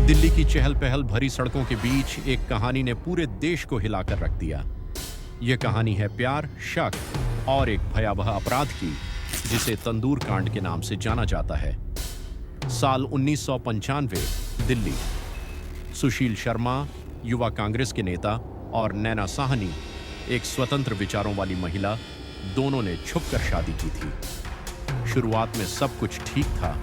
दिल्ली की चहल पहल भरी सड़कों के बीच एक कहानी ने पूरे देश को हिलाकर रख दिया। यह कहानी है प्यार, शक और एक भयावह अपराध की, जिसे तंदूर कांड के नाम से जाना जाता है। साल 1995, दिल्ली। सुशील शर्मा, युवा कांग्रेस के नेता, और नैना साहनी, एक स्वतंत्र विचारों वाली महिला, दोनों ने छुपकर शादी की थी। शुरुआत में सब कुछ ठीक था,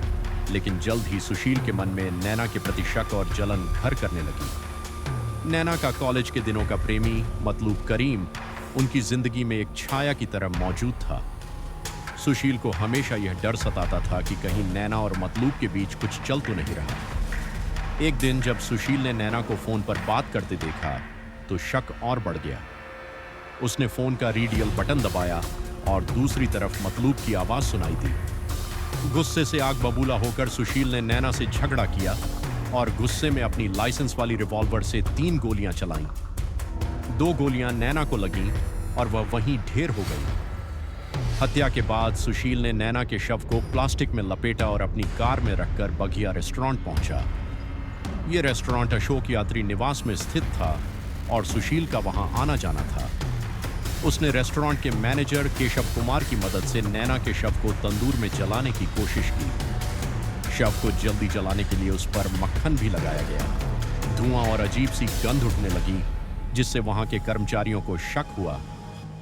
लेकिन जल्द ही सुशील के मन में नैना के प्रति शक और जलन घर करने लगी। नैना का कॉलेज के दिनों का प्रेमी मतलूब करीम उनकी जिंदगी में एक छाया की तरह मौजूद था। सुशील को हमेशा यह डर सताता था कि कहीं नैना और मतलूब के बीच कुछ चल तो नहीं रहा। एक दिन जब सुशील ने नैना को फोन पर बात करते देखा तो शक और बढ़ गया। उसने फोन का रीडियल बटन दबाया और दूसरी तरफ मतलूब की आवाज सुनाई दी। गुस्से से आग बबूला होकर सुशील ने नैना से झगड़ा किया और गुस्से में अपनी लाइसेंस वाली रिवॉल्वर से 3 गोलियां चलाईं। 2 गोलियां नैना को लगीं और वह वहीं ढेर हो गई। हत्या के बाद सुशील ने नैना के शव को प्लास्टिक में लपेटा और अपनी कार में रखकर बघिया रेस्टोरेंट पहुंचा। यह रेस्टोरेंट अशोक यात्री निवास में स्थित था और सुशील का वहां आना जाना था। उसने रेस्टोरेंट के मैनेजर केशव कुमार की मदद से नैना के शव को तंदूर में जलाने की कोशिश की। शव को जल्दी जलाने के लिए उस पर मक्खन भी लगाया गया। धुआं और अजीब सी गंध उठने लगी, जिससे वहां के कर्मचारियों को शक हुआ।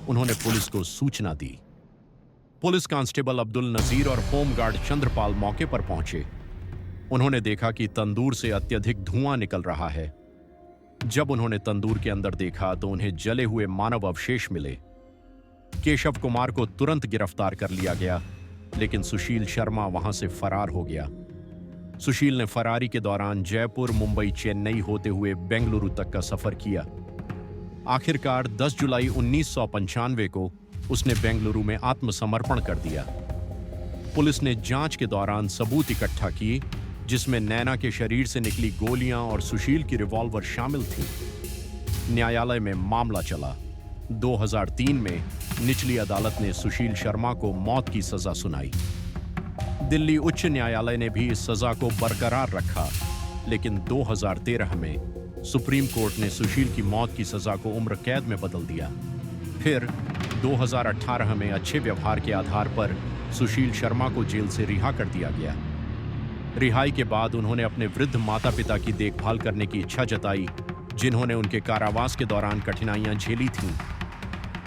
उन्होंने पुलिस को सूचना दी। पुलिस कांस्टेबल अब्दुल नजीर और होमगार्ड चंद्रपाल मौके पर पहुंचे। उन्होंने देखा कि तंदूर से अत्यधिक धुआं निकल रहा है। जब उन्होंने तंदूर के अंदर देखा तो उन्हें जले हुए मानव अवशेष मिले। केशव कुमार को तुरंत गिरफ्तार कर लिया गया, लेकिन सुशील शर्मा वहां से फरार हो गया। सुशील ने फरारी के दौरान जयपुर, मुंबई, चेन्नई होते हुए बेंगलुरु तक का सफर किया। आखिरकार 10 जुलाई 1995 को उसने बेंगलुरु में आत्मसमर्पण कर दिया। पुलिस ने जांच के दौरान सबूत इकट्ठा किए, जिसमें नैना के शरीर से निकली गोलियां और सुशील की रिवॉल्वर शामिल थी। न्यायालय में मामला चला। 2003 में निचली अदालत ने सुशील शर्मा को मौत की सजा सुनाई। दिल्ली उच्च न्यायालय ने भी इस सजा को बरकरार रखा, लेकिन 2013 में सुप्रीम कोर्ट ने सुशील की मौत की सजा को उम्र कैद में बदल दिया। फिर 2018 में अच्छे व्यवहार के आधार पर सुशील शर्मा को जेल से रिहा कर दिया गया। रिहाई के बाद उन्होंने अपने वृद्ध माता पिता की देखभाल करने की इच्छा जताई, जिन्होंने उनके कारावास के दौरान कठिनाइयां झेली थीं।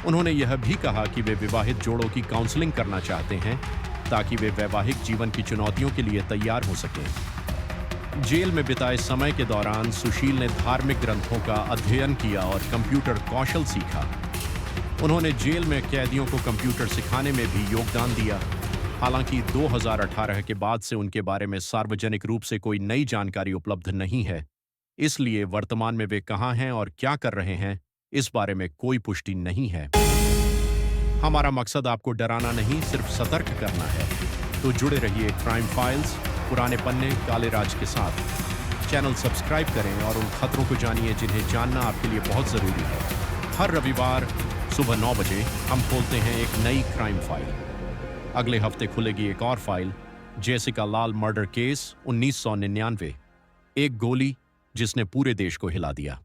उन्होंने यह भी कहा कि वे विवाहित जोड़ों की काउंसलिंग करना चाहते हैं, ताकि वे वैवाहिक जीवन की चुनौतियों के लिए तैयार हो सकें। जेल में बिताए समय के दौरान सुशील ने धार्मिक ग्रंथों का अध्ययन किया और कंप्यूटर कौशल सीखा। उन्होंने जेल में कैदियों को कंप्यूटर सिखाने में भी योगदान दिया। हालांकि 2018 के बाद से उनके बारे में सार्वजनिक रूप से कोई नई जानकारी उपलब्ध नहीं है, इसलिए वर्तमान में वे कहां हैं और क्या कर रहे हैं, इस बारे में कोई पुष्टि नहीं है। हमारा मकसद आपको डराना नहीं, सिर्फ सतर्क करना है। तो जुड़े रहिए क्राइम फाइल्स, पुराने पन्ने, काले राज के साथ। चैनल सब्सक्राइब करें और उन खतरों को जानिए जिन्हें जानना आपके लिए बहुत जरूरी है। हर रविवार सुबह 9 बजे हम खोलते हैं एक नई क्राइम फाइल। अगले हफ्ते खुलेगी एक और फाइल, जेसिका लाल मर्डर केस 1999। एक गोली जिसने पूरे देश को हिला दिया।